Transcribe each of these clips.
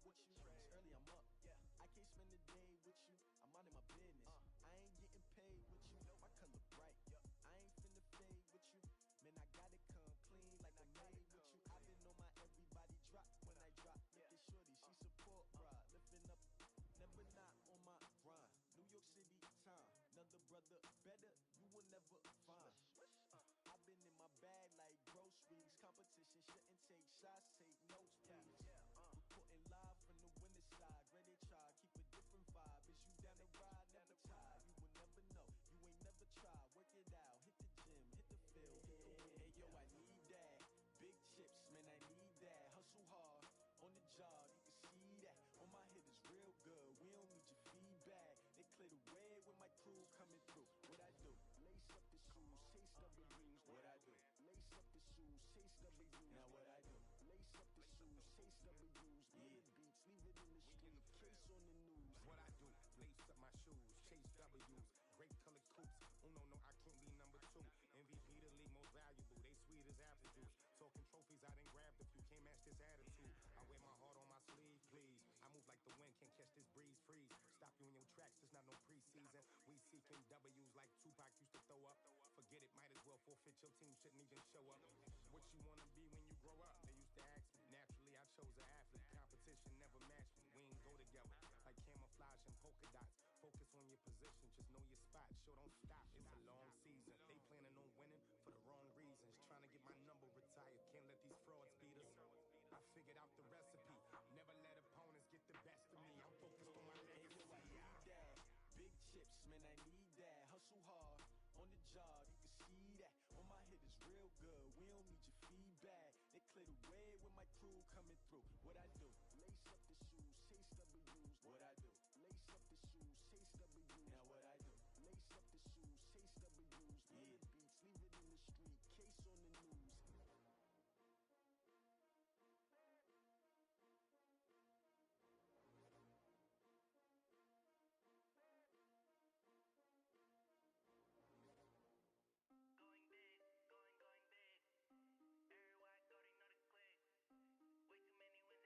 with you. It's early, I'm up. I can't spend the day with you. I'm out of my business. I ain't getting paid with you. My color bright. I ain't finna fade with you. Man, I gotta come clean like I made with you. I been on my everybody drop when I drop. Look at shorty, she support bra. Lifting up, never not on my grind. New York City time. Another brother better, you will never find. I've been in my bag like groceries. Competition shouldn't take shots, take notes, please. Reporting live from the winter side. Ready to try, keep a different vibe. Is you down the ride, never tired. You will never know, you ain't never tried. Work it out, hit the gym, hit the field, hit the wind. Hey yo, I need that. Big chips, man, I need that. Hustle hard, on the job, you can see that. On my head is real good, we don't need your feedback. They clear the way with my crew coming through. What I do? Lace up the shoes, chase W's. What I do? Lace up the shoes, chase W's. Now what I do? Lace up the shoes, chase W's. Yeah, beats, leave it in the street, case on the news. What I do? Lace up my shoes, chase W's. Great colored coops. Oh no, I can't be number 2. MVP the league most valuable. They sweet as apple juice. Talking trophies, I done grabbed a few. Can't match this attitude. I wear my heart on my sleeve, please. I move like the wind, can't catch this breeze. Freeze. Stop you in your tracks. There's not no preseason. We seeking W's like Tupac used to throw up. Forget it, might as well forfeit. Your team shouldn't even show up. What you wanna be when you grow up? They used to ask me. Naturally, I chose an athlete. Competition never matched me. We ain't go together like camouflage and polka dots. Focus on your position, just know your spot. Sure, don't stop. It's a long season. They planning on winning for the wrong reasons. Trying to get my number retired. Can't let these frauds beat us. I figured out the recipe. Never let opponents get the best of me. I'm focused on my legacy. I need that. Big chips, man, I need that. Hustle hard, on the job, you can see that. On my head is real good, we don't need your feedback. They clear the way with my crew coming through. What I do? Lace up the shoes, chase W's. What I do? Lace up the shoes, chase W's. Now what I do? Lace up the shoes, chase W's. Yeah, beats, leave it in the street, case on the news. Going big. Everywhere I go, they know the click. Way too many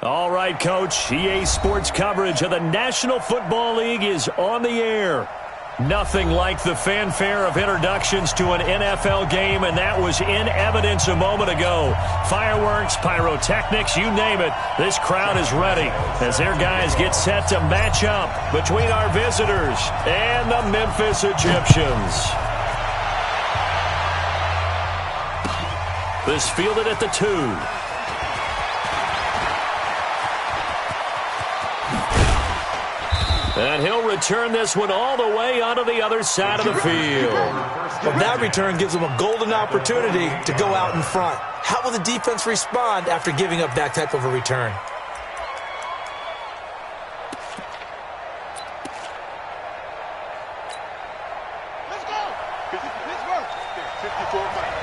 All right, Coach. EA Sports coverage of the National Football League is on the air. Nothing like the fanfare of introductions to an NFL game, and that was in evidence a moment ago. Fireworks, pyrotechnics, you name it. This crowd is ready as their guys get set to match up between our visitors and the Memphis Egyptians. This fielded at the 2. And he'll return this one all the way onto the other side of the field. Well, that return gives them a golden opportunity to go out in front. How will the defense respond after giving up that type of a return? Let's go. Let's work. 54 Mike.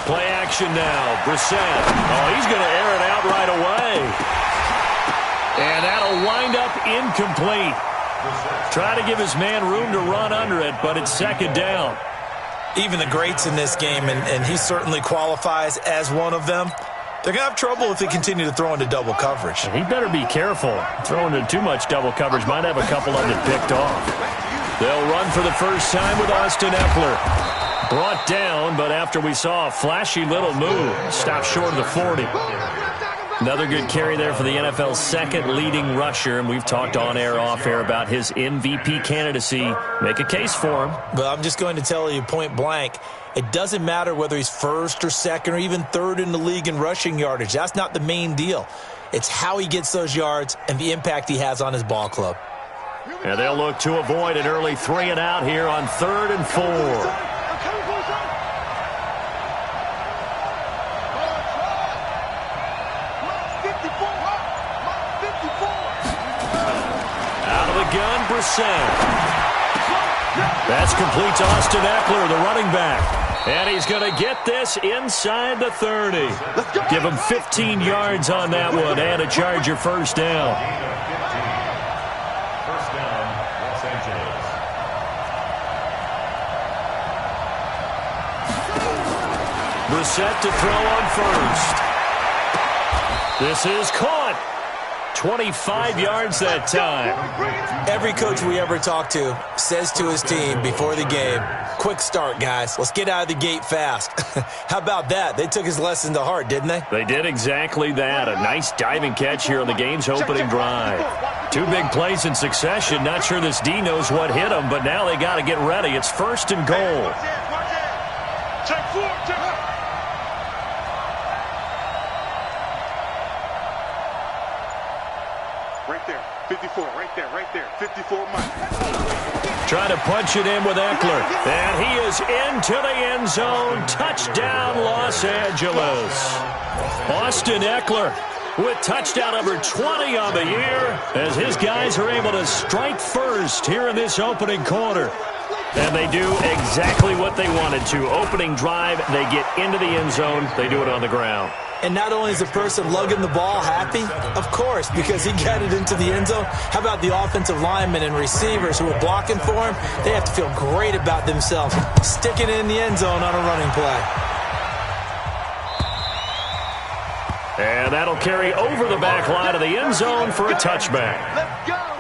Play action now. Brissett. Oh, he's going to air it out right away. And that'll wind up incomplete. Try to give his man room to run under it, but it's second down. Even the greats in this game, and he certainly qualifies as one of them, they're going to have trouble if they continue to throw into double coverage. He better be careful. Throwing into too much double coverage might have a couple of them picked off. They'll run for the first time with Austin Ekeler. Brought down, but after we saw a flashy little move, stopped short of the 40. Another good carry there for the NFL's second leading rusher, and we've talked on air, off air about his MVP candidacy. Make a case for him. But I'm just going to tell you point blank, it doesn't matter whether he's first or second or even third in the league in rushing yardage. That's not the main deal. It's how he gets those yards and the impact he has on his ball club. And they'll look to avoid an early 3 and out here on 3rd and 4. Gun, Brissett. That's complete to Austin Ekeler, the running back. And he's going to get this inside the 30. Give him 15 yards on that one and a Charger first down. First down, Los Angeles. Brissett to throw on first. This is caught. 25 yards that time. Every coach we ever talk to says to his team before the game, quick start, guys. Let's get out of the gate fast. How about that? They took his lesson to heart, didn't they? They did exactly that. A nice diving catch here on the game's opening drive. 2 big plays in succession. Not sure this D knows what hit him, but now they got to get ready. It's 1st and goal. Check 4, check. Right there, 54, right there, 54 Mike. Trying to punch it in with Ekeler. And he is into the end zone. Touchdown, Los Angeles. Austin Ekeler with touchdown number 20 on the year as his guys are able to strike first here in this opening quarter. And they do exactly what they wanted to. Opening drive, they get into the end zone. They do it on the ground. And not only is the person lugging the ball happy, of course, because he got it into the end zone. How about the offensive linemen and receivers who are blocking for him? They have to feel great about themselves, sticking it in the end zone on a running play. And that'll carry over the back line of the end zone for a touchback. Let's go.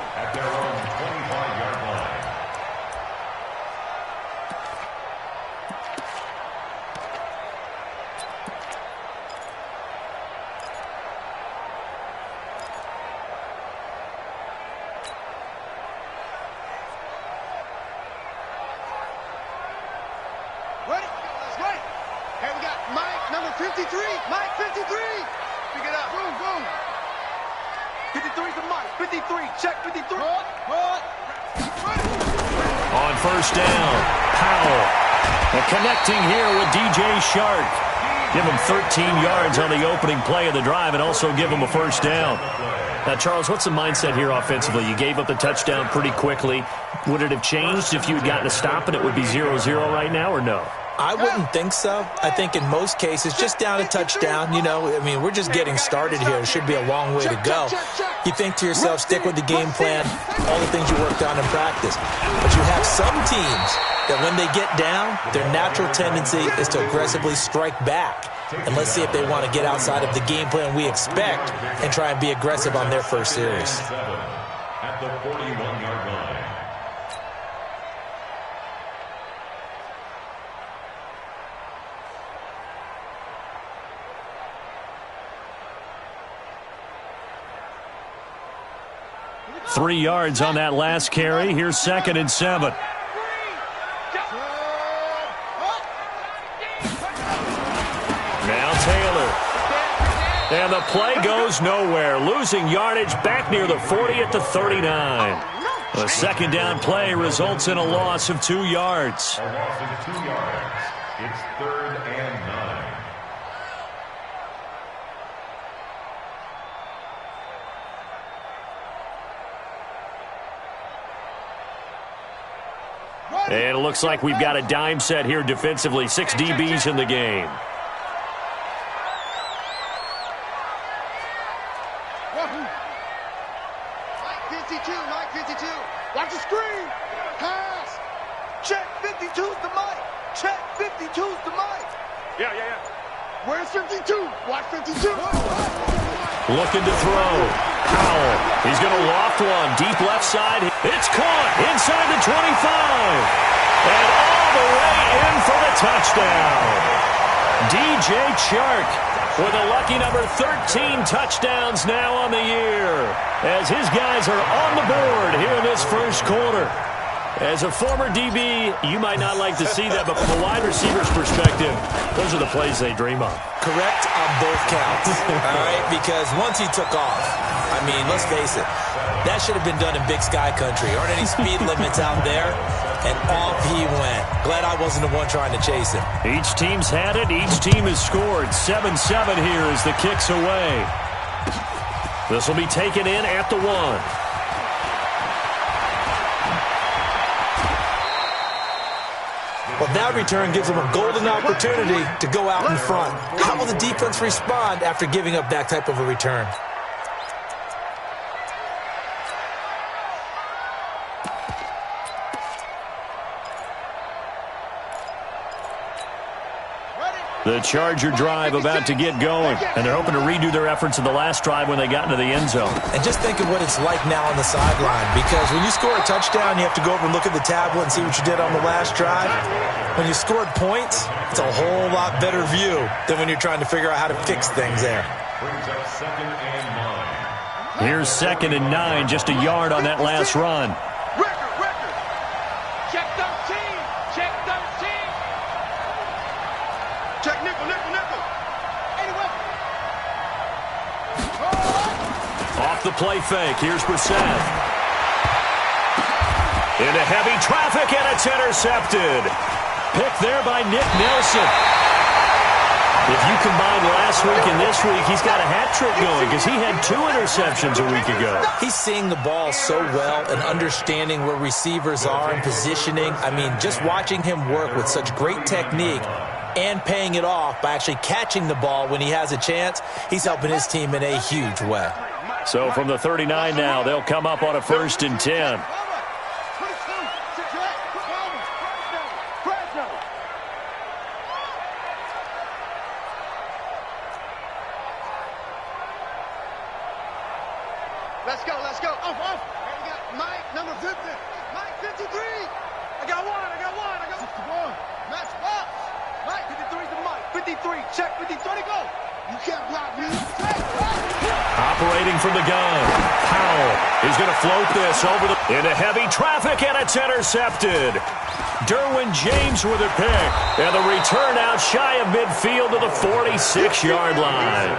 Ready? Right. Hey, we got Mike, number 53. Mike, 53. Pick it up. Boom, boom. 53 to Mike. 53. Check 53. On first down, Powell. And connecting here with DJ Shark. Give him 13 yards on the opening play of the drive and also give him a first down. Now, Charles, what's the mindset here offensively? You gave up the touchdown pretty quickly. Would it have changed if you had gotten a stop and it would be 0-0 right now or no? I wouldn't think so. I think in most cases, just down a touchdown, we're just getting started here. It should be a long way to go. You think to yourself, stick with the game plan, all the things you worked on in practice. But you have some teams that when they get down, their natural tendency is to aggressively strike back. And let's see if they want to get outside of the game plan we expect and try and be aggressive on their first series. At the 41-yard line. Three yards on that last carry. Here's 2nd and 7. Now Taylor. And the play goes nowhere. Losing yardage back near the 40 at the 39. A second down play results in a loss of 2 yards. A loss of 2 yards. It's 3rd and 9. And it looks like we've got a dime set here defensively. 6 DBs in the game. Mike 52. Watch the screen. Pass. Check 52's the mic. Check 52's the mic. Yeah. Where's 52? Watch 52. Looking to throw. Powell. He's going to loft one. Deep left side. It's caught inside the 25. And all the way in for the touchdown. DJ Chark with a lucky number 13 touchdowns now on the year. As his guys are on the board here in this first quarter. As a former DB, you might not like to see that, but from a wide receiver's perspective, those are the plays they dream of. Correct on both counts, all right? Because once he took off, I mean, let's face it, that should have been done in Big Sky Country. Aren't any speed limits out there? And off he went. Glad I wasn't the one trying to chase him. Each team's had it. Each team has scored. 7-7 here as the kick's away. This will be taken in at the 1. Well, that return gives them a golden opportunity to go out in front. How will the defense respond after giving up that type of a return? The Charger drive about to get going, and they're hoping to redo their efforts in the last drive when they got into the end zone. And just think of what it's like now on the sideline, because when you score a touchdown, you have to go over and look at the tablet and see what you did on the last drive. When you scored points, it's a whole lot better view than when you're trying to figure out how to fix things there. Brings up 2nd and 9. Here's 2nd and 9, just a yard on that last run. The play fake. Here's Brissett. Into heavy traffic, and it's intercepted. Picked there by Nick Nelson. If you combine last week and this week, he's got a hat trick going because he had 2 interceptions a week ago. He's seeing the ball so well and understanding where receivers are and positioning. I mean, just watching him work with such great technique and paying it off by actually catching the ball when he has a chance, he's helping his team in a huge way. So from the 39 now, they'll come up on a 1st and 10. Let's go. Off. We got Mike, number 50. Mike, 53. I got one. 61. Match up. Mike, 53's the Mike. 53. Check 53 to go. You can't block me. Operating from the gun. Powell is going to float this over into heavy traffic, and it's intercepted. Derwin James with a pick. And the return out shy of midfield to the 46-yard line.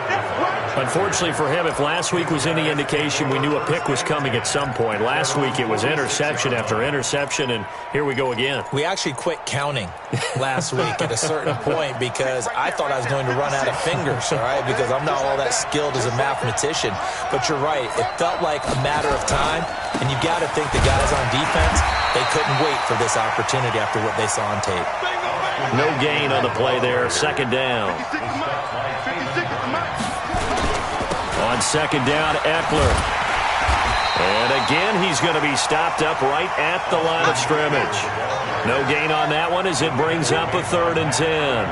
Unfortunately for him, if last week was any indication, we knew a pick was coming at some point. Last week it was interception after interception, and here we go again. We actually quit counting last week at a certain point because I thought I was going to run out of fingers, all right, because I'm not all that skilled as a mathematician. But you're right. It felt like a matter of time, and you got to think the guys on defense They couldn't wait for this opportunity after what they saw on tape. No gain on the play there. Second down. On second down, Eckler. And again, he's going to be stopped up right at the line of scrimmage. No gain on that one as it brings up a 3rd and 10.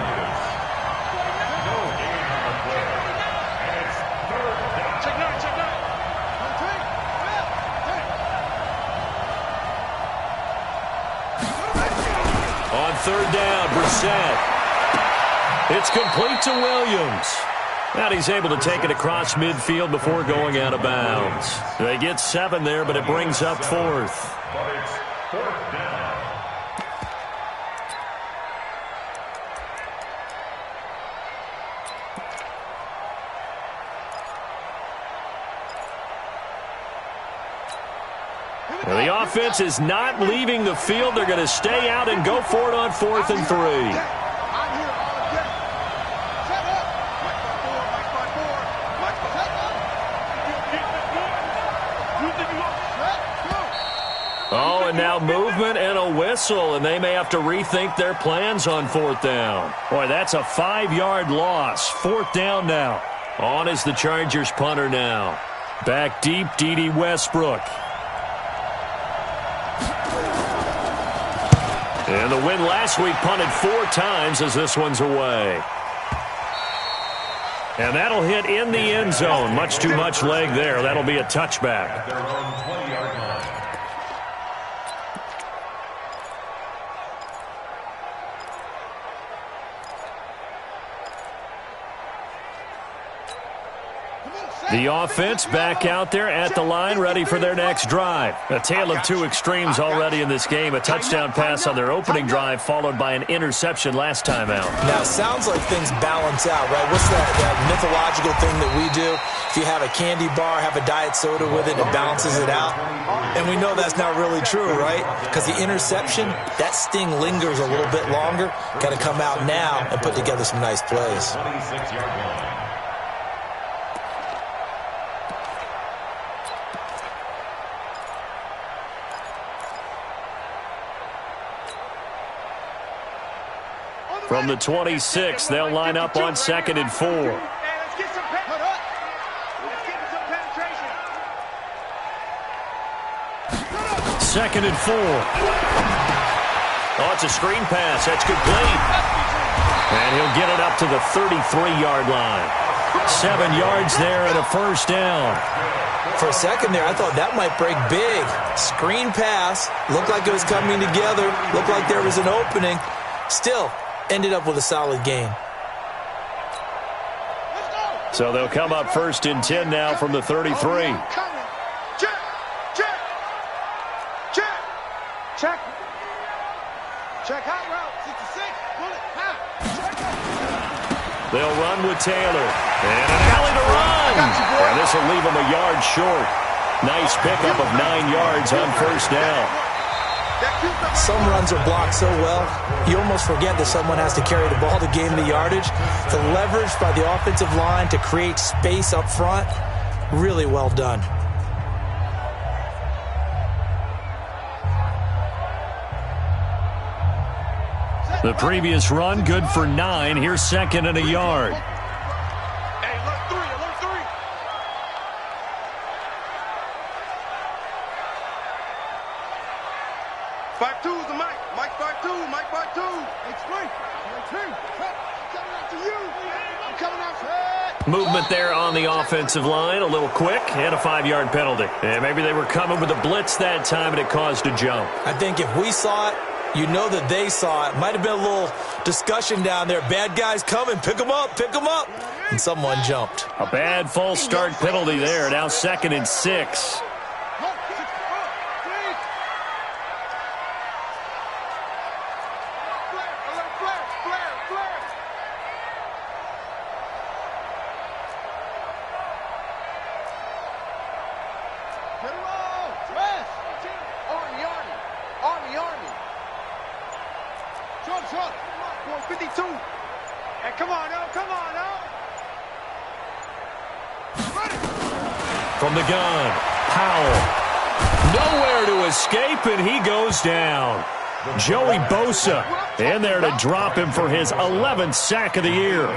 On 3rd down, Brissett. It's complete to Williams. And he's able to take it across midfield before going out of bounds. They get 7 there, but it brings up 4th. Well, the offense is not leaving the field. They're going to stay out and go for it on 4th and 3. Oh, and now movement and a whistle, and they may have to rethink their plans on 4th down. Boy, that's a 5-yard loss. 4th down now. On is the Chargers punter now. Back deep, Dede Westbrook. And the win last week punted 4 times as this one's away. And that'll hit in the end zone. Much too much leg there. That'll be a touchback. The offense back out there at the line, ready for their next drive. A tale of 2 extremes already in this game. A touchdown pass on their opening drive, followed by an interception last time out. Now, it sounds like things balance out, right? What's that mythological thing that we do? If you have a candy bar, have a diet soda with it, it balances it out. And we know that's not really true, right? Because the interception, that sting lingers a little bit longer. Got to come out now and put together some nice plays. From the 26, they'll line up on 2nd and 4. Second and 4. Oh, it's a screen pass. That's complete. And he'll get it up to the 33-yard line. 7 yards there and a 1st down. For a second there, I thought that might break big. Screen pass. Looked like it was coming together. Looked like there was an opening. Still, ended up with a solid game. So they'll come up 1st and 10 now from the 33. Check. Check hot route. 66. Bullet. Hot. They'll run with Taylor. And an alley to run. And this will leave them a yard short. Nice pickup of 9 yards on 1st down. Some runs are blocked so well, you almost forget that someone has to carry the ball to gain the yardage. The leverage by the offensive line to create space up front, really well done. The previous run, good for 9. Here's 2nd and a yard. Hey, alert 3. 5-2 is the mic. Mike 5-2. Mike 5-2. Explain. Coming out to you. I'm coming out for it. Movement there on the offensive line. A little quick and a 5-yard penalty. And maybe they were coming with a blitz that time and it caused a jump. I think if we saw it, you know that they saw it. Might have been a little discussion down there. Bad guys coming. Pick them up. And someone jumped. A bad false start penalty there. Now 2nd and 6. Truck. 52. Hey, come on now. From the gun, Powell. Nowhere to escape, and he goes down. Joey Bosa in there to drop him for his 11th sack of the year.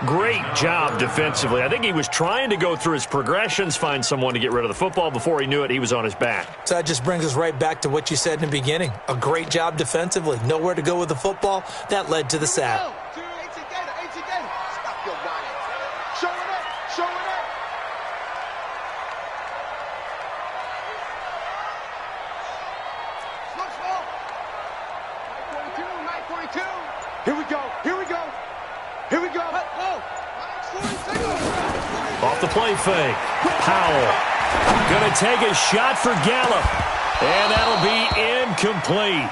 Great job defensively. I think he was trying to go through his progressions, find someone to get rid of the football. Before he knew it, he was on his back. So that just brings us right back to what you said in the beginning. A great job defensively. Nowhere to go with the football. That led to the sack. Stop your whining. Show it up. Show it up. Slow. 942. Here we go. Here we go. Here we go. Off the play fake. Powell going to take a shot for Gallup. And that'll be incomplete.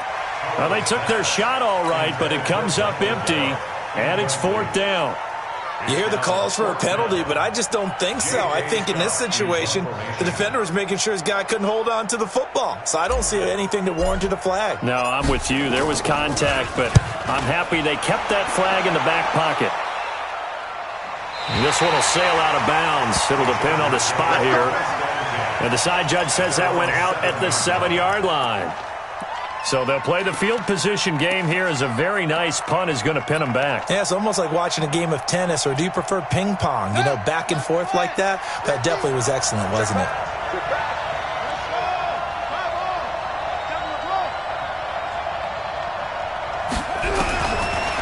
Well, they took their shot all right, but it comes up empty, and it's 4th down. You hear the calls for a penalty, but I just don't think so. I think in this situation, the defender was making sure his guy couldn't hold on to the football. So I don't see anything that warranted a flag. No, I'm with you. There was contact, but I'm happy they kept that flag in the back pocket. This one will sail out of bounds. It'll depend on the spot here. And the side judge says that went out at the 7-yard line. So they'll play the field position game here as a very nice punt is going to pin them back. Yeah, it's almost like watching a game of tennis, or do you prefer ping pong? You know, back and forth like that? That definitely was excellent, wasn't it?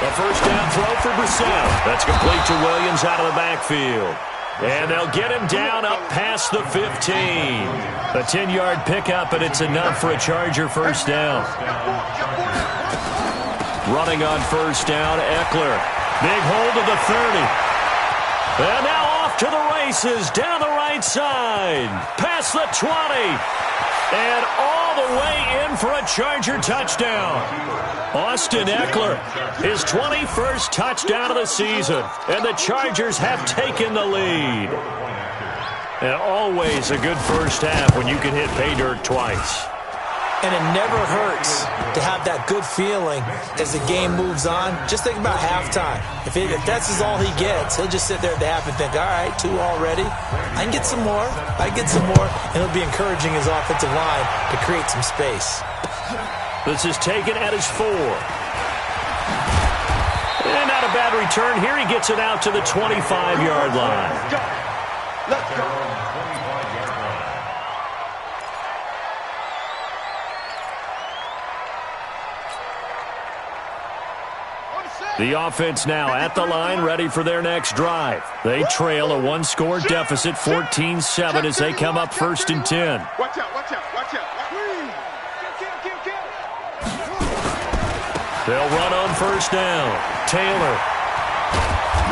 A first down throw for Brissett. That's complete to Williams out of the backfield. And they'll get him down up past the 15. A 10-yard pickup, and it's enough for a Charger first down. Running on first down, Eckler. Big hold of the 30. And now off to the races, down the right side. Past the 20. And all the way in for a Charger touchdown. Austin Eckler, his 21st touchdown of the season. And the Chargers have taken the lead. And always a good first half when you can hit pay dirt twice. And it never hurts to have that good feeling as the game moves on. Just think about halftime. If that's all he gets, he'll just sit there at the half and think, all right, 2 already. I can get some more. I can get some more. And he'll be encouraging his offensive line to create some space. This is taken at his 4. And not a bad return. Here he gets it out to the 25-yard line. Let's go. The offense now at the line, ready for their next drive. They trail a 1-score deficit, 14-7, as they come up 1st and 10. Watch out. They'll run on first down. Taylor.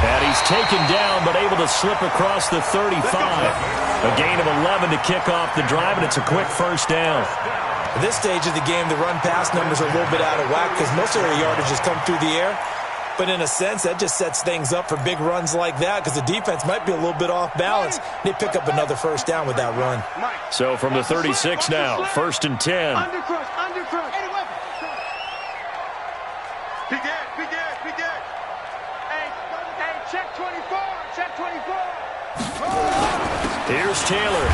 And he's taken down, but able to slip across the 35. A gain of 11 to kick off the drive, and it's a quick first down. At this stage of the game, the run-pass numbers are a little bit out of whack because most of their yardage has come through the air. But in a sense, that just sets things up for big runs like that because the defense might be a little bit off balance. They pick up another first down with that run. So from the 36 now, 1st and 10. Undercrush. Be good. Hey, check 24. Here's Taylor.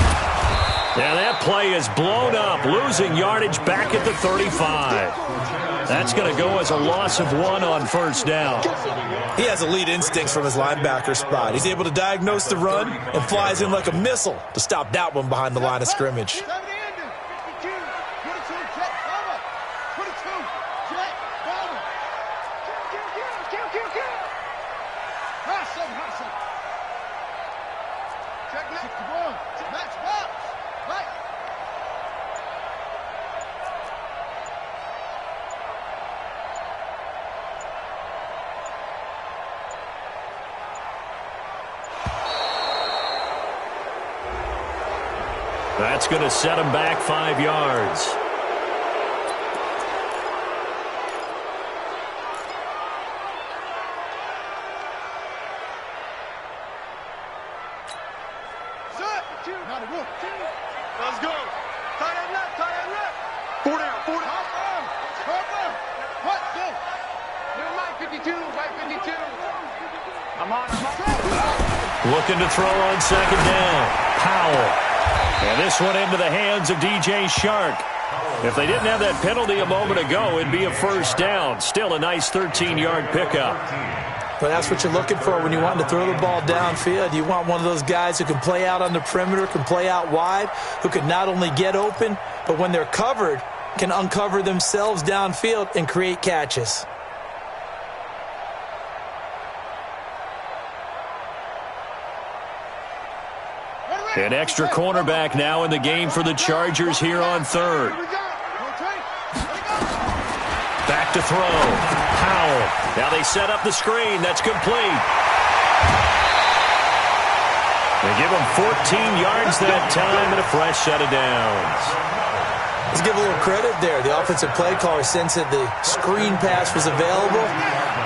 Now that play is blown up, losing yardage back at the 35. That's going to go as a loss of 1 on first down. He has elite instincts from his linebacker spot. He's able to diagnose the run and flies in like a missile to stop that one behind the line of scrimmage. That's going to set him back 5 yards. Let's go. Tight end left. 4 down. What? Go. Mike 52. I'm on. Looking to throw on second down. Powell. And this one into the hands of DJ Shark. If they didn't have that penalty a moment ago, it'd be a first down. Still a nice 13-yard pickup. But that's what you're looking for when you want to throw the ball downfield. You want one of those guys who can play out on the perimeter, can play out wide, who can not only get open, but when they're covered, can uncover themselves downfield and create catches. An extra cornerback now in the game for the Chargers here on third. Back to throw. Powell. Now they set up the screen. That's complete. They give him 14 yards that time and a fresh set of downs. Let's give a little credit there. The offensive play caller sensed that the screen pass was available.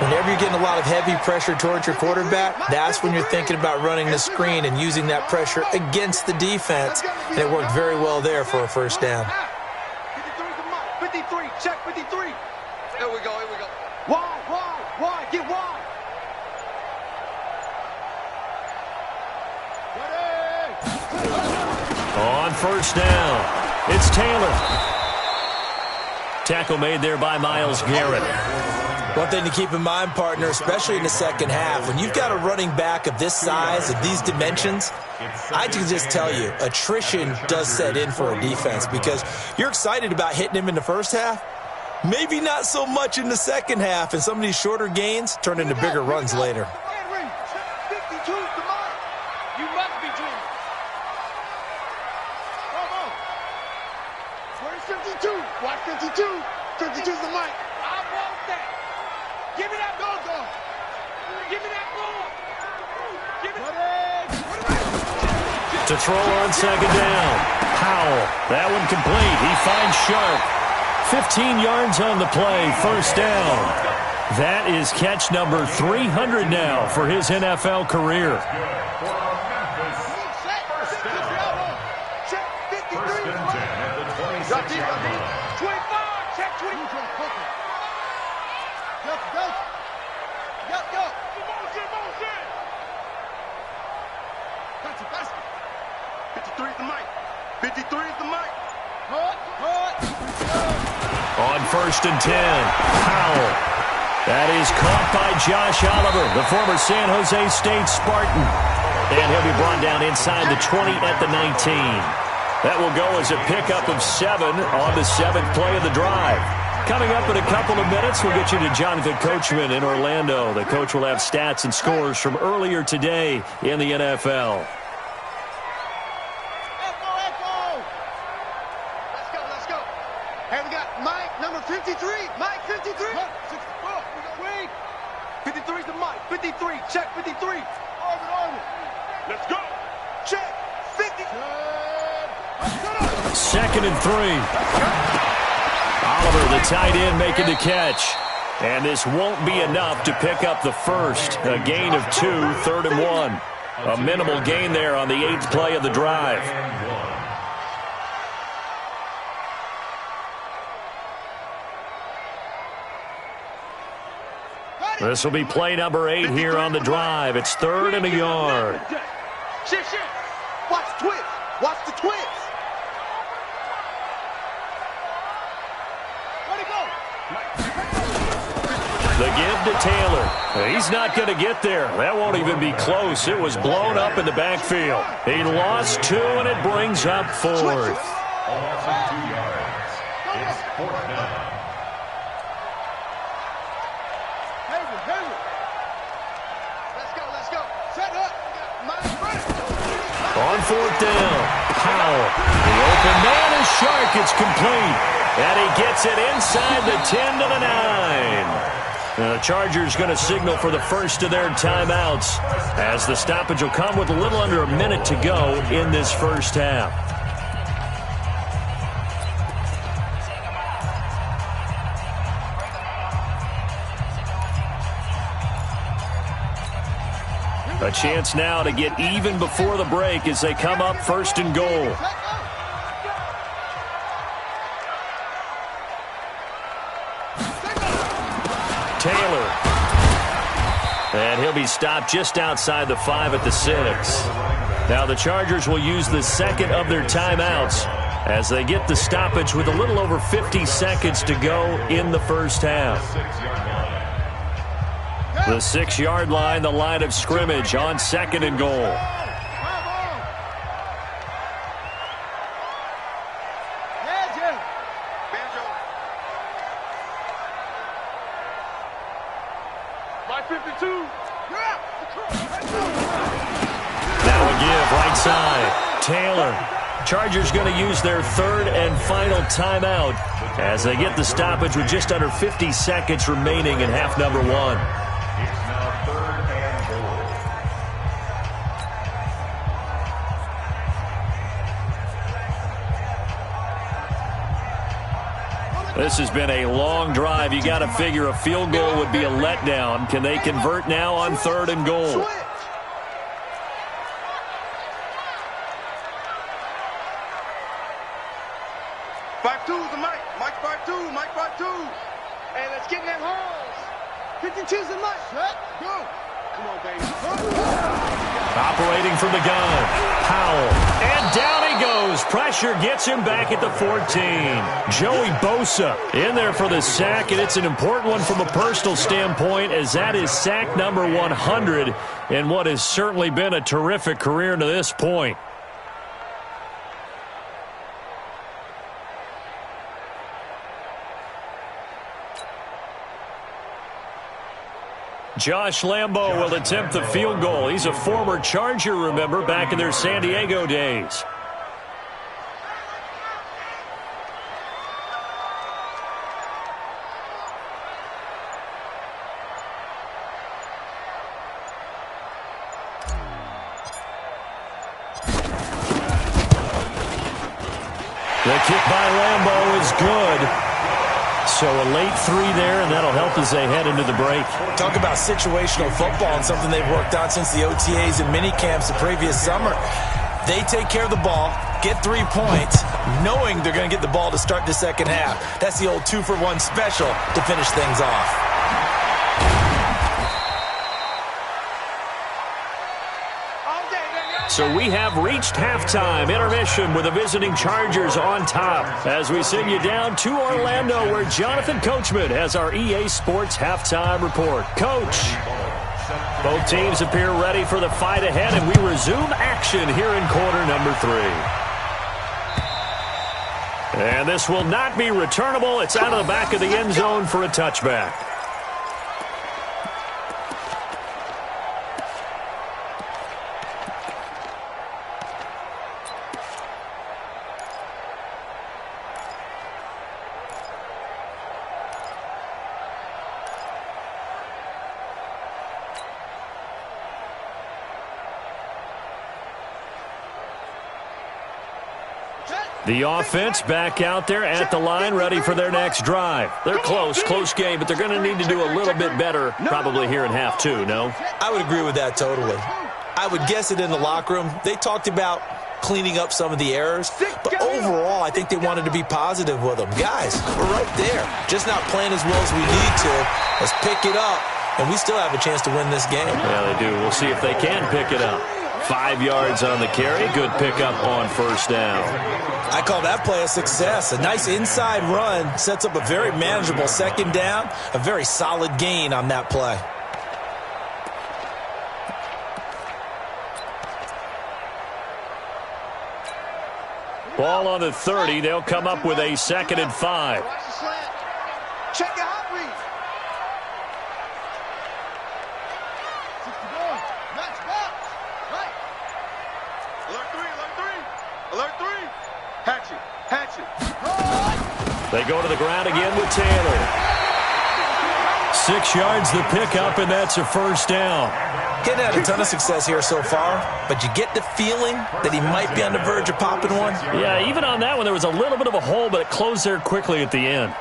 Whenever you're getting a lot of heavy pressure towards your quarterback, that's when you're thinking about running the screen and using that pressure against the defense. And it worked very well there for a first down. 53, check 53. Here we go, here we go. Wide, get wide. On first down, it's Taylor. Tackle made there by Myles Garrett. One thing to keep in mind, partner, especially in the second half, when you've got a running back of this size, of these dimensions, I can just tell you, attrition does set in for a defense because you're excited about hitting him in the first half, maybe not so much in the second half, and some of these shorter gains turn into bigger runs later. 52's the mark. You must be dreaming. Where's 52? Watch 52. 52's the mic. I want that. Give me that ball. Give me that ball. Give me To throw on second down. Powell. That one complete. He finds Sharp. 15 yards on the play. First down. That is catch number 300 now for his NFL career. On first and 10, Powell. That is caught by Josh Oliver, the former San Jose State Spartan. And he'll be brought down inside the 20 at the 19. That will go as a pickup of 7 on the 7th play of the drive. Coming up in a couple of minutes, we'll get you to Jonathan Coachman in Orlando. The coach will have stats and scores from earlier today in the NFL. Let's go. Hey, we got Mike, number 53. Mike, 53. 53's the Mike. 53. Check 53. Orbit. Let's go. Check 50. Second and 3. Oliver, the tight end, making the catch. And this won't be enough to pick up the first. A gain of 2, 3rd and 1. A minimal gain there on the 8th play of the drive. This will be play number 8 here on the drive. It's 3rd and a yard. Shift. Watch the twist. Watch the twist. Where'd he go? The give to Taylor. He's not going to get there. That won't even be close. It was blown up in the backfield. He lost 2, and it brings up 4th. On 4th down, Powell. The open man is Shark. It's complete. And he gets it inside the 10 to the 9. The Chargers going to signal for the first of their timeouts as the stoppage will come with a little under a minute to go in this first half. A chance now to get even before the break as they come up 1st and goal. Taylor. And he'll be stopped just outside the 5 at the 6. Now the Chargers will use the second of their timeouts as they get the stoppage with a little over 50 seconds to go in the first half. The 6-yard line, the line of scrimmage on 2nd and goal. Now a give, right side. Taylor. Chargers going to use their third and final timeout as they get the stoppage with just under 50 seconds remaining in half number 1. It's now 3rd and goal. This has been a long drive. You got to figure a field goal would be a letdown. Can they convert now on 3rd and goal? 5-2's the Mike. Mike 5-2. Mike 5-2. Hey, let's get in them holes. 52's the Mike. Set, go. Come on, baby. Operating from the gun. Powell. And down he goes. Pressure gets him back at the 14. Joey Bosa in there for the sack, and it's an important one from a personal standpoint as that is sack number 100 in what has certainly been a terrific career to this point. Josh Lambo will attempt the field goal. He's a former Charger, remember, back in their San Diego days. The kick by Lambo is good. So a late 3 there, and that'll help as they head into the break. Talk about situational football and something they've worked on since the OTAs and mini camps the previous summer. They take care of the ball, get 3 points, knowing they're going to get the ball to start the second half. That's the old 2-for-1 special to finish things off. So we have reached halftime. Intermission with the visiting Chargers on top as we send you down to Orlando where Jonathan Coachman has our EA Sports halftime report. Coach, both teams appear ready for the fight ahead, and we resume action here in quarter number 3. And this will not be returnable. It's out of the back of the end zone for a touchback. The offense back out there at the line, ready for their next drive. They're close game, but they're going to need to do a little bit better probably here in half 2, no? I would agree with that totally. I would guess it in the locker room. They talked about cleaning up some of the errors, but overall, I think they wanted to be positive with them. Guys, we're right there. Just not playing as well as we need to. Let's pick it up, and we still have a chance to win this game. Yeah, they do. We'll see if they can pick it up. 5 yards on the carry. Good pickup on first down. I call that play a success. A nice inside run sets up a very manageable second down. A very solid gain on that play. Ball on the 30. They'll come up with a 2nd and 5. Watch the slant. Check the hot read. 61. Match box. Right. Alert 3. Hatch it. They go to the ground again with Taylor. 6 yards the pickup, and that's a first down. Getting had a ton of success here so far, but you get the feeling that he might be on the verge of popping one. Yeah, even on that one, there was a little bit of a hole, but it closed there quickly at the end.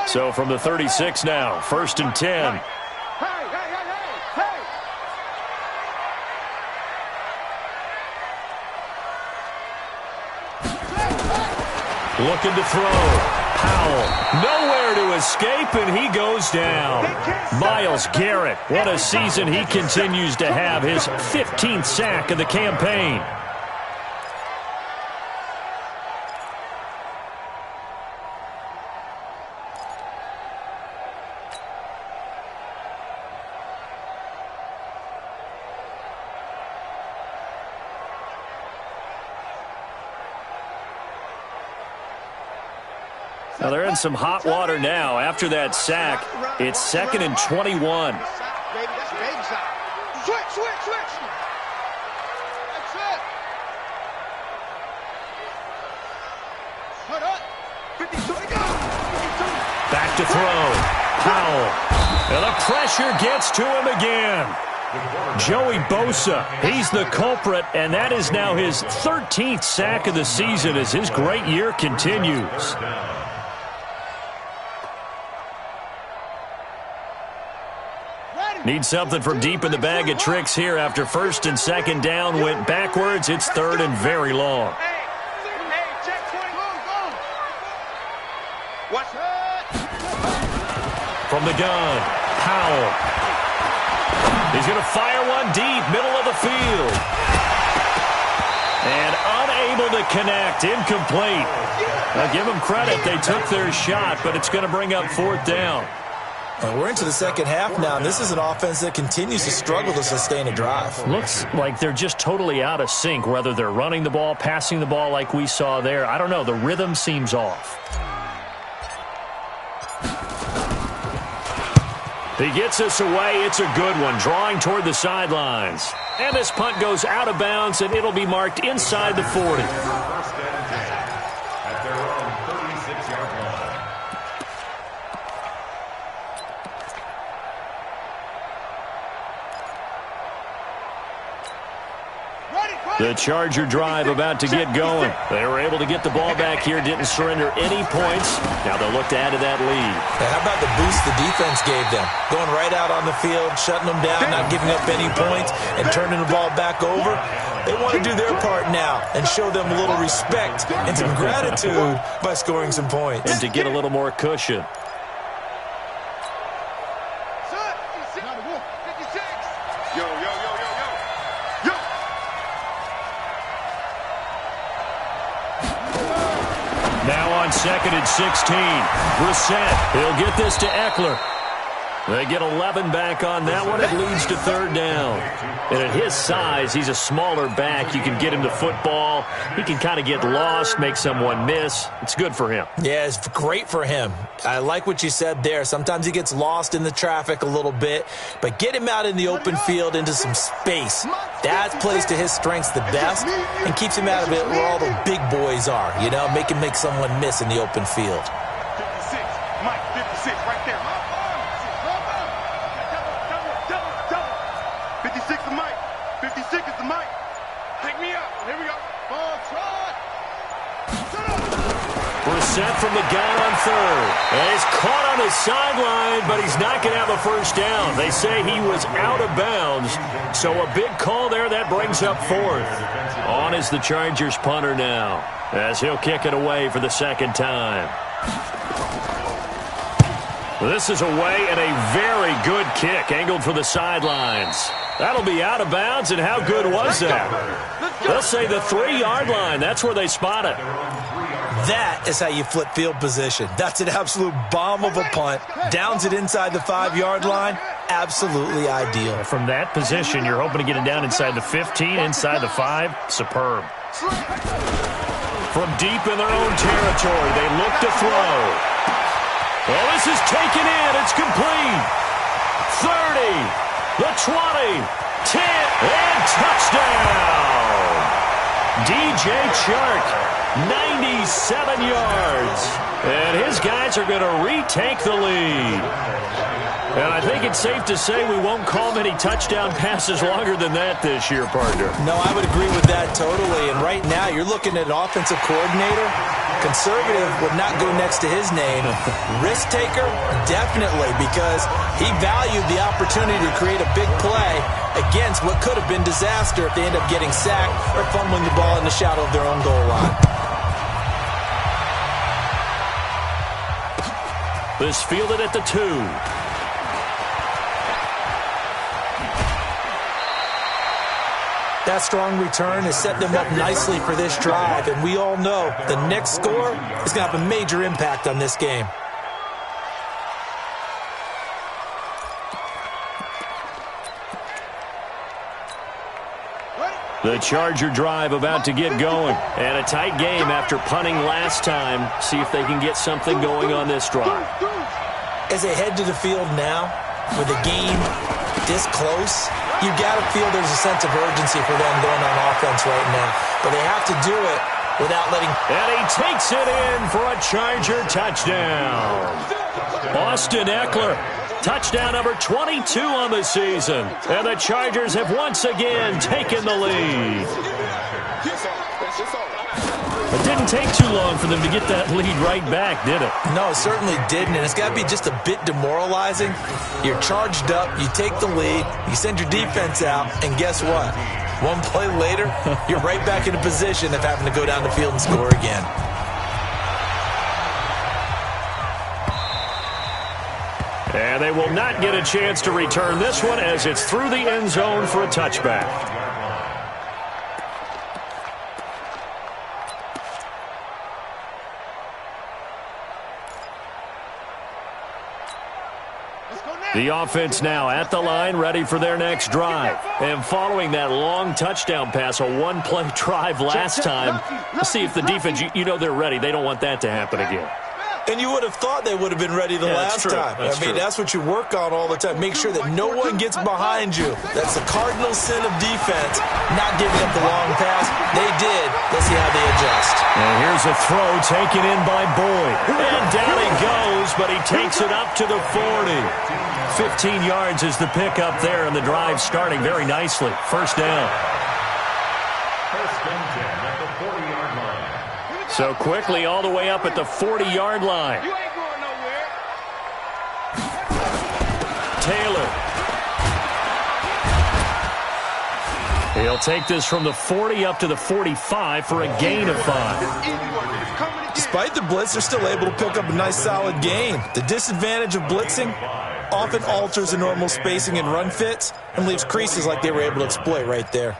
So from the 36 now, 1st and 10. Looking to throw. Howell, nowhere to escape, and he goes down. Myles Garrett, what a season he continues to have, his 15th sack of the campaign. Now they're in some hot water now. After that sack, it's 2nd and 21. Switch. That's it. Hold up. 52. Back to throw. Howell. And the pressure gets to him again. Joey Bosa, he's the culprit, and that is now his 13th sack of the season as his great year continues. Need something from deep in the bag of tricks here after 1st and 2nd down went backwards. It's 3rd and very long. From the gun, Howell. He's going to fire one deep, middle of the field. And unable to connect, incomplete. Now give them credit, they took their shot, but it's going to bring up 4th down. And we're into the second half now, and this is an offense that continues to struggle to sustain a drive. Looks like they're just totally out of sync, whether they're running the ball, passing the ball like we saw there. I don't know. The rhythm seems off. He gets us away. It's a good one, drawing toward the sidelines. And this punt goes out of bounds, and it'll be marked inside the 40. At their own 36-yard line. The Charger drive about to get going. They were able to get the ball back here, didn't surrender any points. Now they'll look to add to that lead. How about the boost the defense gave them? Going right out on the field, shutting them down, not giving up any points, and turning the ball back over. They want to do their part now and show them a little respect and some gratitude by scoring some points. And to get a little more cushion. Now on 2nd and 16. Brissett, he'll get this to Eckler. They get 11 back on that one. It leads to 3rd down. And at his size, he's a smaller back. You can get him the football. He can kind of get lost, make someone miss. It's good for him. Yeah, it's great for him. I like what you said there. Sometimes he gets lost in the traffic a little bit, but get him out in the open field into some space. That plays to his strengths the best and keeps him out of it where all the big boys are, you know, make someone miss in the open field. 56, Mike, 56, right there. 56 is Mike. 56 is the Mike. Take me out. Here we go. Ball trot. Brissett from the gun on 3rd. And he's caught on his sideline, but he's not going to have a 1st down. They say he was out of bounds. So a big call there. That brings up 4th. On is the Chargers punter now, as he'll kick it away for the 2nd time. This is away and a very good kick, angled for the sidelines. That'll be out of bounds, and how good was that? They'll say the 3-yard line. That's where they spot it. That is how you flip field position. That's an absolute bomb of a punt. Downs it inside the 5-yard line. Absolutely ideal. From that position, you're hoping to get it down inside the 15, inside the 5. Superb. From deep in their own territory, they look to throw. Well, this is taken in. It's complete. 30. The 20, 10, and touchdown! DJ Chark, 97 yards. And his guys are going to retake the lead. And I think it's safe to say we won't call many touchdown passes longer than that this year, partner. No, I would agree with that totally. And right now, you're looking at an offensive coordinator. Conservative would not go next to his name. Risk taker, definitely, because he valued the opportunity to create a big play against what could have been disaster if they end up getting sacked or fumbling the ball in the shadow of their own goal line. This fielded at the 2. That strong return has set them up nicely for this drive, and we all know the next score is going to have a major impact on this game. The Charger drive about to get going. And a tight game after punting last time. See if they can get something going on this drive. As they head to the field now, with the game this close, you got to feel there's a sense of urgency for them going on offense right now. But they have to do it without letting... And he takes it in for a Charger touchdown. Austin Ekeler. Touchdown number 22 on the season. And the Chargers have once again taken the lead. It didn't take too long for them to get that lead right back, did it? No, it certainly didn't, and it's got to be just a bit demoralizing. You're charged up, you take the lead, you send your defense out, and guess what? One play later, you're right back in a position of having to go down the field and score again. And they will not get a chance to return this one as it's through the end zone for a touchback. The offense now at the line, ready for their next drive. And following that long touchdown pass, a one-play drive last time, let's see if the defense, you know they're ready. They don't want that to happen again. And you would have thought they would have been ready the last time. That's what you work on all the time. Make sure that no one gets behind you. That's the cardinal sin of defense, not giving up the long pass. They did. Let's see how they adjust. And here's a throw taken in by Boyd. And down he goes, but he takes it up to the 40. 15 yards is the pickup there, and the drive starting very nicely. First down. First and 10 at the 40-yard line. So quickly all the way up at the 40-yard line. You ain't going nowhere. Taylor. He'll take this from the 40 up to the 45 for a gain of 5. Despite the blitz, they're still able to pick up a nice solid gain. The disadvantage of blitzing often alters the normal spacing and run fits and leaves creases like they were able to exploit right there.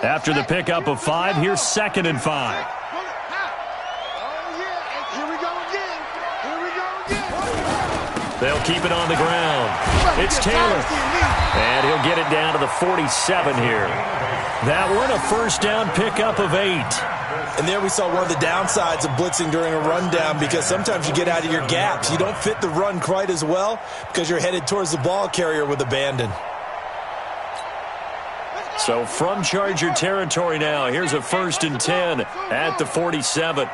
After the pickup of 5, here's 2nd and 5. They'll keep it on the ground. It's Taylor. And he'll get it down to the 47 here. That one, a first down pickup of 8. And there we saw one of the downsides of blitzing during a rundown, because sometimes you get out of your gaps. You don't fit the run quite as well because you're headed towards the ball carrier with abandon. So from Charger territory now, here's a 1st and 10 at the 47.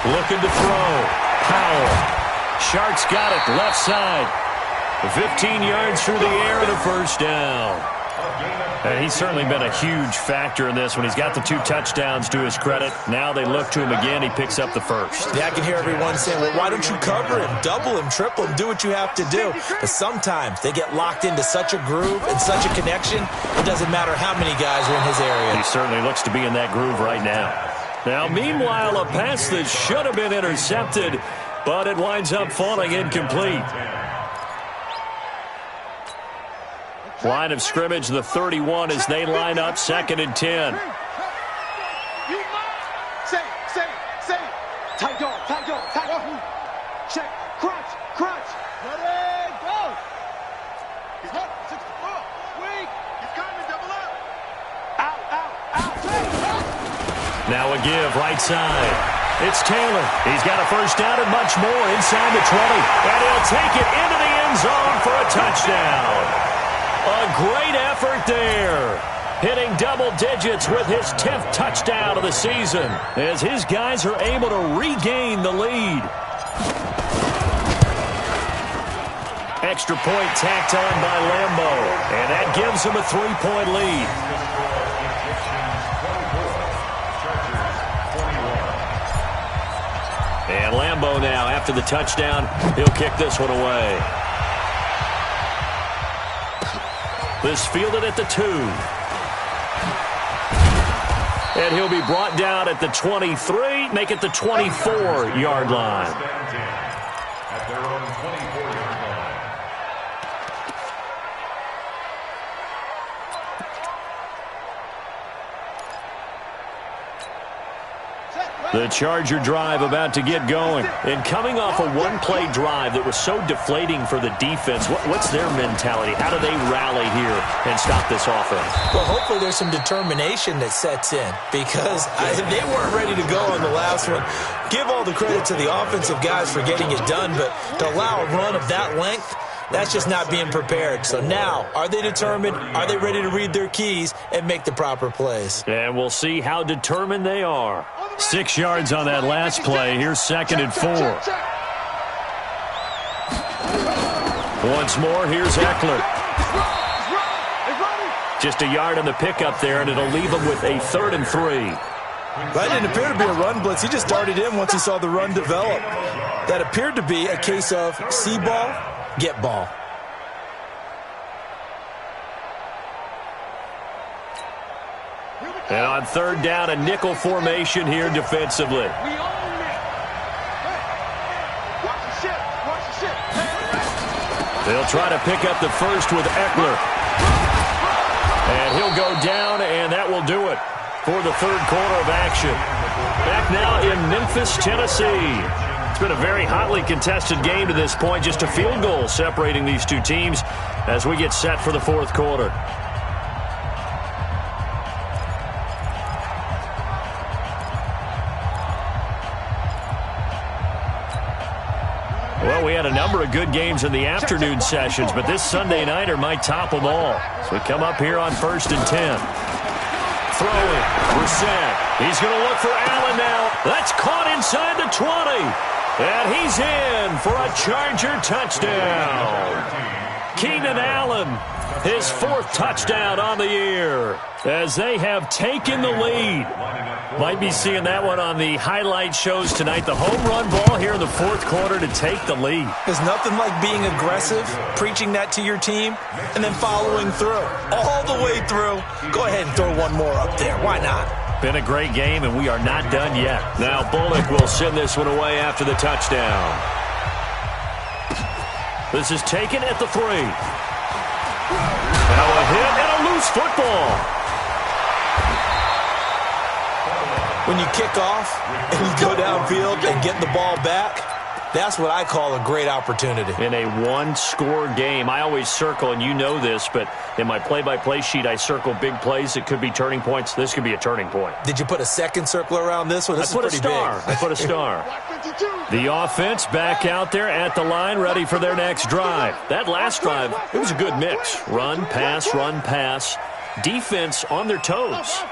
Looking to throw. Powell. Sharks got it, left side. 15 yards through the air and a first down. And he's certainly been a huge factor in this one. He's got the 2 touchdowns to his credit. Now they look to him again. He picks up the first. Yeah, I can hear everyone saying, well, why don't you cover him, double him, triple him, do what you have to do. But sometimes they get locked into such a groove and such a connection, it doesn't matter how many guys are in his area. He certainly looks to be in that groove right now. Now, meanwhile, a pass that should have been intercepted, but it winds up falling incomplete. Line of scrimmage, the 31, as they line up 2nd and 10. Say. Tight dog. Check. Crunch. Ready, go. He's hot. 64. Weak. He's coming. Double up. Out. Now a give, right side. It's Taylor. He's got a first down and much more inside the 20. And he'll take it into the end zone for a touchdown. A great effort there. Hitting double digits with his 10th touchdown of the season as his guys are able to regain the lead. Extra point tacked on by Lambeau, and that gives him a 3-point lead. And Lambeau now, after the touchdown, he'll kick this one away. This fielded at the 2. And he'll be brought down at the 23, make it the 24-yard line. At their own 24-yard line. The Charger drive about to get going. And coming off a one-play drive that was so deflating for the defense, what's their mentality? How do they rally here and stop this offense? Well, hopefully there's some determination that sets in because they weren't ready to go on the last one. Give all the credit to the offensive guys for getting it done, but to allow a run of that length, that's just not being prepared. So now, are they determined? Are they ready to read their keys and make the proper plays? And we'll see how determined they are. 6 yards on that last play. Here's 2nd and 4. Once more, here's Eckler. Just a yard on the pickup there, and it'll leave him with a 3rd and 3. That didn't appear to be a run blitz. He just darted in once he saw the run develop. That appeared to be a case of see ball, get ball. And on 3rd down, a nickel formation here defensively. They'll try to pick up the first with Eckler. And he'll go down, and that will do it for the 3rd quarter of action. Back now in Memphis, Tennessee. It's been a very hotly contested game to this point. Just a field goal separating these two teams as we get set for the 4th quarter. Well, we had a number of good games in the afternoon sessions, but this Sunday nighter might top them all. So we come up here on 1st and 10. Throwing, Brissett. He's going to look for Allen now. That's caught inside the 20. And he's in for a Charger touchdown. Keenan Allen, his 4th touchdown on the year as they have taken the lead. Might be seeing that one on the highlight shows tonight. The home run ball here in the 4th quarter to take the lead. There's nothing like being aggressive, preaching that to your team, and then following through. All the way through. Go ahead and throw one more up there. Why not? Been a great game, and we are not done yet. Now Bullock will send this one away after the touchdown. This is taken at the 3. Now a hit and a loose football. When you kick off and you go downfield and get the ball back, that's what I call a great opportunity. In a one-score game, I always circle, and you know this, but in my play-by-play sheet, I circle big plays. It could be turning points. This could be a turning point. Did you put a second circle around this one? This is pretty big. I put a star. The offense back out there at the line, ready for their next drive. That last drive, it was a good mix. Run, pass, defense on their toes.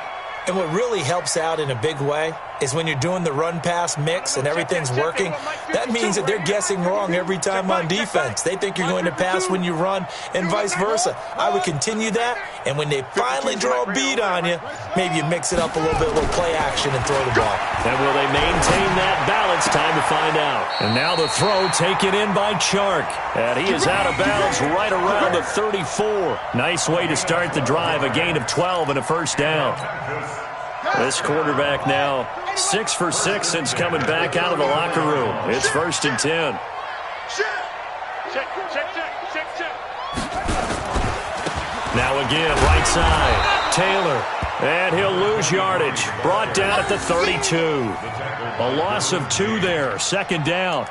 And what really helps out in a big way is when you're doing the run-pass mix and everything's working, that means that they're guessing wrong every time on defense. They think you're going to pass when you run and vice versa. I would continue that, and when they finally draw a beat on you, maybe you mix it up a little bit, a little play action, and throw the ball. And will they maintain that balance? Time to find out. And now the throw taken in by Chark. And he is out of bounds right around the 34. Nice way to start the drive, a gain of 12 and a 1st down. This quarterback now 6 for 6 since coming back out of the locker room. It's 1st and 10. Now again, right side. Taylor. And he'll lose yardage. Brought down at the 32. A loss of 2 there. 2nd down.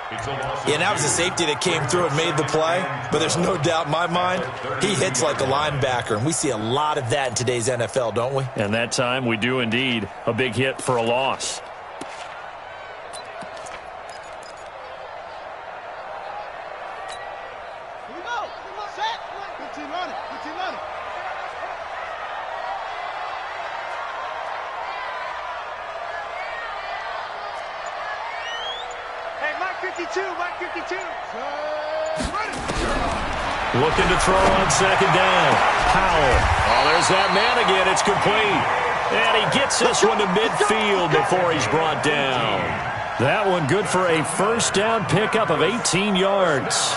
Yeah, that was a safety that came through and made the play. But there's no doubt in my mind, he hits like a linebacker. And we see a lot of that in today's NFL, don't we? And that time we do indeed. A big hit for a loss. Here we go. Set. 15 running. 15 running. Hey, Mike 52. Mike 52. Looking to throw on 2nd down. Powell. Oh, there's that man again. It's complete. And he gets this one to midfield before he's brought down. That one good for a first down pickup of 18 yards.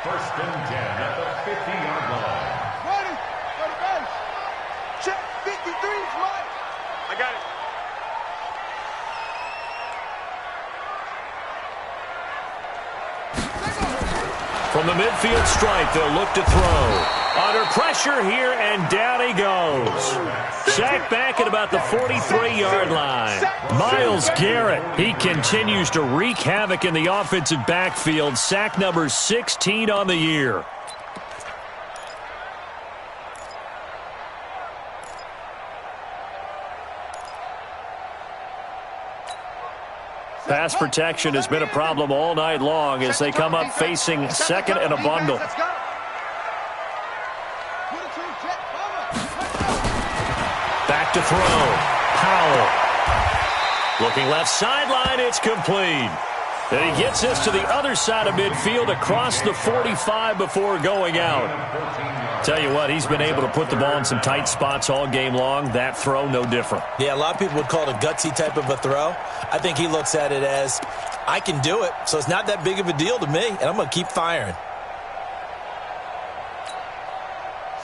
First and 10 at the 50-yard line. Ready, base. Check, 53 is mine. I got it. From the midfield stripe, they'll look to throw. Under pressure here, and down he goes. Sacked back at about the 43-yard line. Myles Garrett, he continues to wreak havoc in the offensive backfield. Sack number 16 on the year. Pass protection has been a problem all night long as they come up facing second and a bundle. Back to throw. Powell. Looking left sideline, it's complete. And he gets us to the other side of midfield across the 45 before going out. Tell you what, he's been able to put the ball in some tight spots all game long. That throw, no different. Yeah, a lot of people would call it a gutsy type of a throw. I think he looks at it as, I can do it, so it's not that big of a deal to me, and I'm going to keep firing.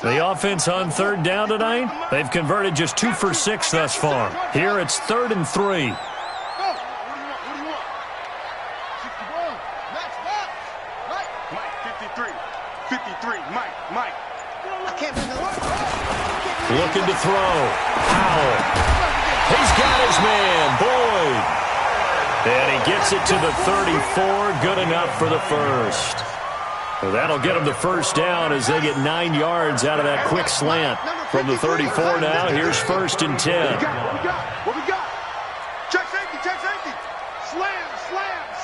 The offense on third down tonight, they've converted just 2 for 6 thus far. Here it's 3rd and 3. What do you want? 61. Max box. Mike, 53. 53. Mike. I can't do that. Looking to throw. Powell. He's got his man, Boyd. And he gets it to the 34. Good enough for the first. So that'll get them the first down as they get 9 yards out of that quick slant. From the 34 now, here's 1st and 10. What we got? Check safety. Slam.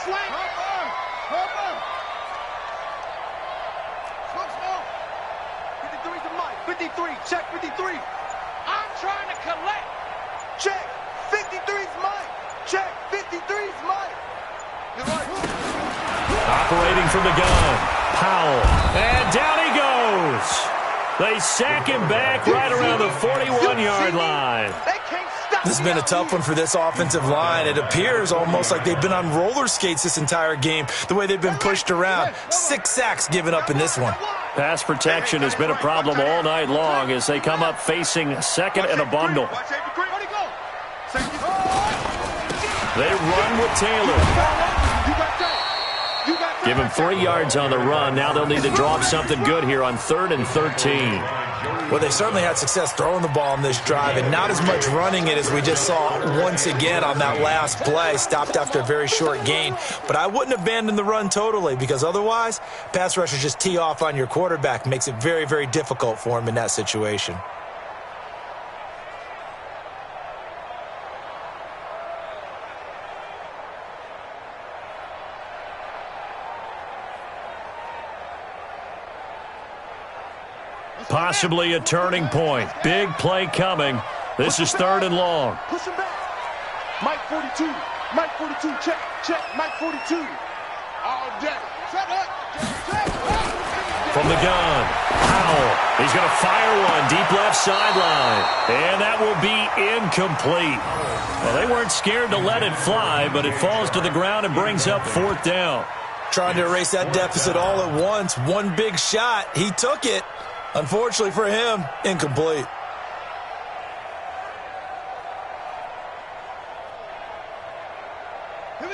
Slow. 53's the Mike. 53, check 53. I'm trying to collect. Check. 53's Mike. Check. 53's Mike. You're right. Operating from the gun. Powell. And down he goes. They sack him back right around the 41-yard line. This has been a tough one for this offensive line. It appears almost like they've been on roller skates this entire game, the way they've been pushed around. 6 sacks given up in this one. Pass protection has been a problem all night long as they come up facing second and a bundle. They run with Taylor. Give him 3 yards on the run. Now they'll need to drop something good here on 3rd and 13. Well, they certainly had success throwing the ball on this drive and not as much running it as we just saw once again on that last play. Stopped after a very short gain. But I wouldn't abandon the run totally because otherwise, pass rushers just tee off on your quarterback. Makes it very, very difficult for him in that situation. Possibly a turning point. Big play coming. This is 3rd and long. Push him back. Mike 42. Check. Mike 42. All day. Shut up. From the gun, Powell. He's going to fire one deep left sideline. And that will be incomplete. Well, they weren't scared to let it fly, but it falls to the ground and brings up 4th down. Trying to erase that deficit all at once. One big shot. He took it. Unfortunately for him, incomplete.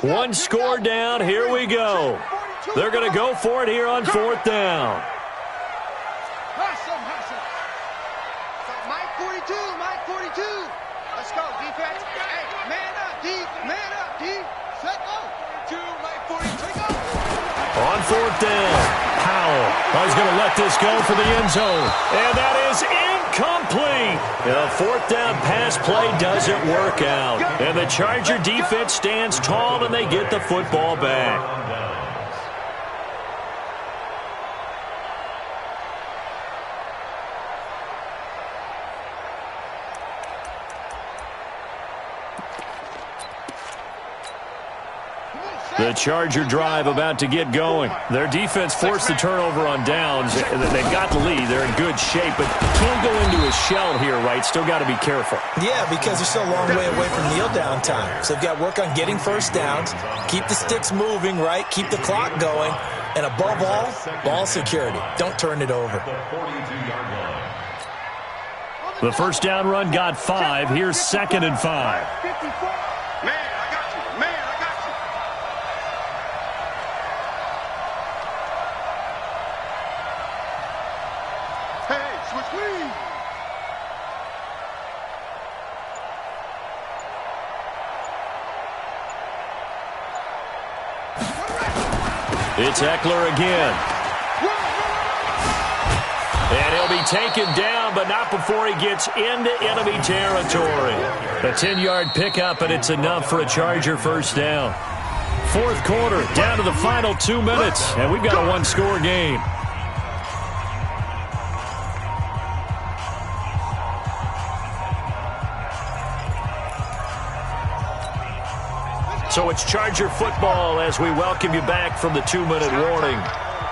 One score down. Here we go. They're going to go for it here on 4th down. Mike 42. Let's go, defense. Hey, man up, D. Set go. 42, Mike 42, go. On 4th down. Powell. He's going to let this go for the end zone. And that is incomplete. The 4th down pass play doesn't work out. And the Charger defense stands tall and they get the football back. Come on, The Charger drive about to get going. Their defense forced the turnover on downs. They've got the lead. They're in good shape, but can't go into a shell here, right? Still got to be careful. Yeah, because they're still a long way away from kneel down time. So they've got to work on getting first downs, keep the sticks moving, right? Keep the clock going. And above all, ball security. Don't turn it over. The first down run got 5. Here's 2nd and 5. It's Eckler again. And he'll be taken down, but not before he gets into enemy territory. A 10-yard pickup, and it's enough for a Charger first down. Fourth quarter, down to the final 2 minutes, and we've got a one-score game. So it's Charger football as we welcome you back from the 2-minute warning.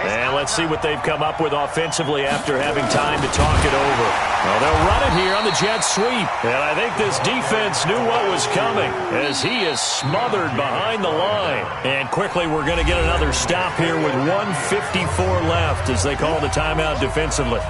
And let's see what they've come up with offensively after having time to talk it over. Well, they'll run it here on the jet sweep. And I think this defense knew what was coming as he is smothered behind the line. And quickly we're going to get another stop here with 1:54 left as they call the timeout defensively.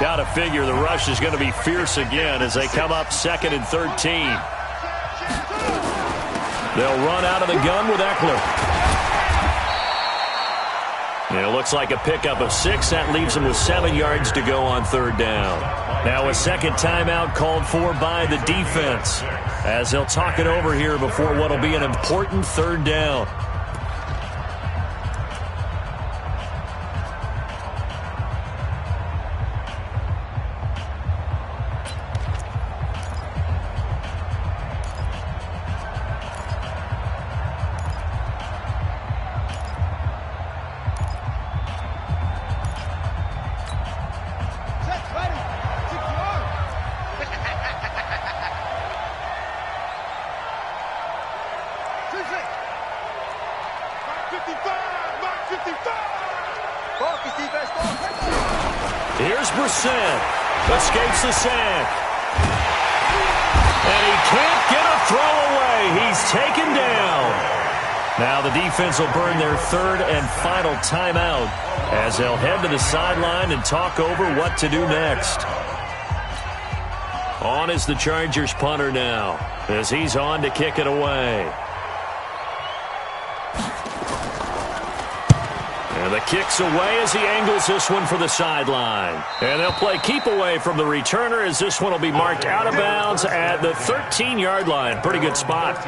Got to figure the rush is going to be fierce again as they come up 2nd and 13. They'll run out of the gun with Eckler. And it looks like a pickup of 6. That leaves them with 7 yards to go on 3rd down. Now a second timeout called for by the defense as they'll talk it over here before what will be an important 3rd down. Here's Brissett. Escapes the sack. And he can't get a throw away. He's taken down. Now the defense will burn their 3rd and final timeout as they'll head to the sideline and talk over what to do next. On is the Chargers punter now as he's on to kick it away. And the kick's away as he angles this one for the sideline. And they'll play keep away from the returner as this one will be marked out of bounds at the 13-yard line. Pretty good spot.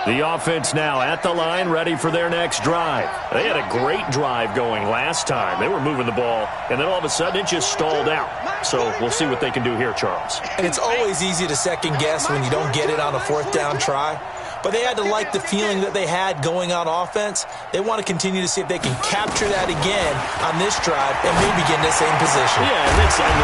The offense now at the line, ready for their next drive. They had a great drive going last time. They were moving the ball, and then all of a sudden it just stalled out. So we'll see what they can do here, Charles. And it's always easy to second guess when you don't get it on a 4th down try. But they had to like the feeling that they had going on offense. They want to continue to see if they can capture that again on this drive and maybe get in the same position. Yeah, and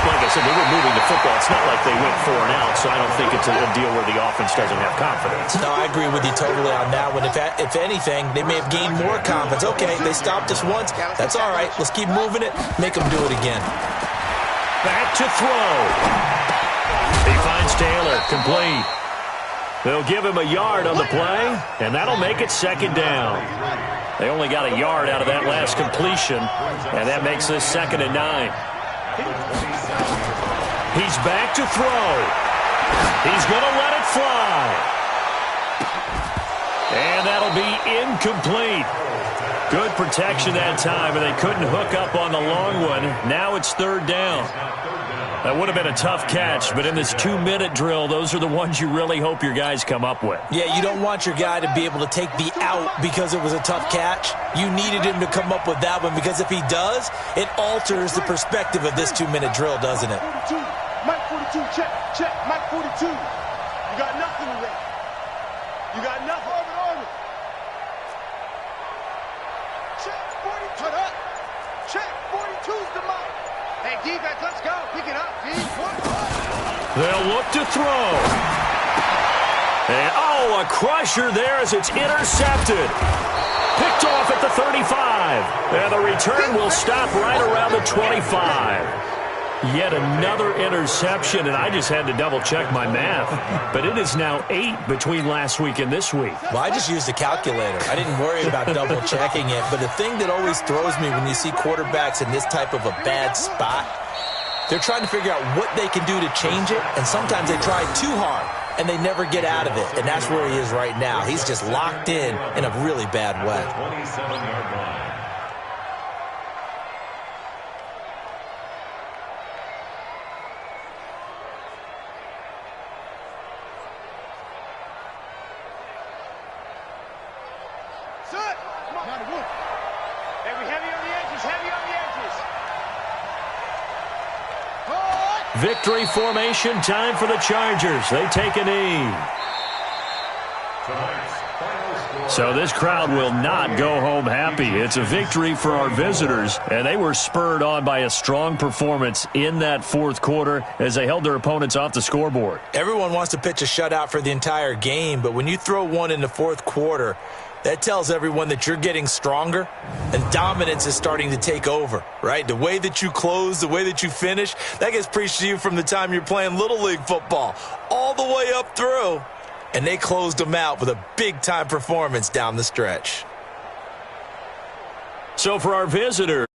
like I said, they were moving the football. It's not like they went 4 and out, so I don't think it's a deal where the offense doesn't have confidence. No, I agree with you totally on that one. If anything, they may have gained more confidence. Okay, they stopped us once. That's all right. Let's keep moving it. Make them do it again. Back to throw. He finds Taylor, complete. They'll give him a yard on the play, and that'll make it 2nd down. They only got a yard out of that last completion, and that makes this 2nd and 9. He's back to throw. He's going to let it fly. And that'll be incomplete. Good protection that time, and they couldn't hook up on the long one. Now it's third down. That would have been a tough catch, but in this 2-minute drill, those are the ones you really hope your guys come up with. Yeah, you don't want your guy to be able to take the out because it was a tough catch. You needed him to come up with that one, because if he does, it alters the perspective of this 2-minute drill, doesn't it? 42. Mike 42, check, check, Mike 42. You got nothing to run. You got nothing. Over. Check, 42. Cut up. Check, 42's the Mike. Hey, defense, let's go. Pick it up, D. They'll look to throw. And, a crusher there as it's intercepted. Picked off at the 35. And the return will stop right around the 25. Yet another interception, and I just had to double-check my math. But it is now 8 between last week and this week. Well, I just used a calculator. I didn't worry about double-checking it. But the thing that always throws me when you see quarterbacks in this type of a bad spot, they're trying to figure out what they can do to change it, and sometimes they try too hard, and they never get out of it. And that's where he is right now. He's just locked in a really bad way. 27-yard line. Victory formation, time for the Chargers. They take a knee. So this crowd will not go home happy. It's a victory for our visitors, and they were spurred on by a strong performance in that fourth quarter as they held their opponents off the scoreboard. Everyone wants to pitch a shutout for the entire game, but when you throw one in the fourth quarter, that tells everyone that you're getting stronger and dominance is starting to take over, right? The way that you close, the way that you finish, that gets preached to you from the time you're playing Little League football all the way up through. And they closed them out with a big-time performance down the stretch. So for our visitors,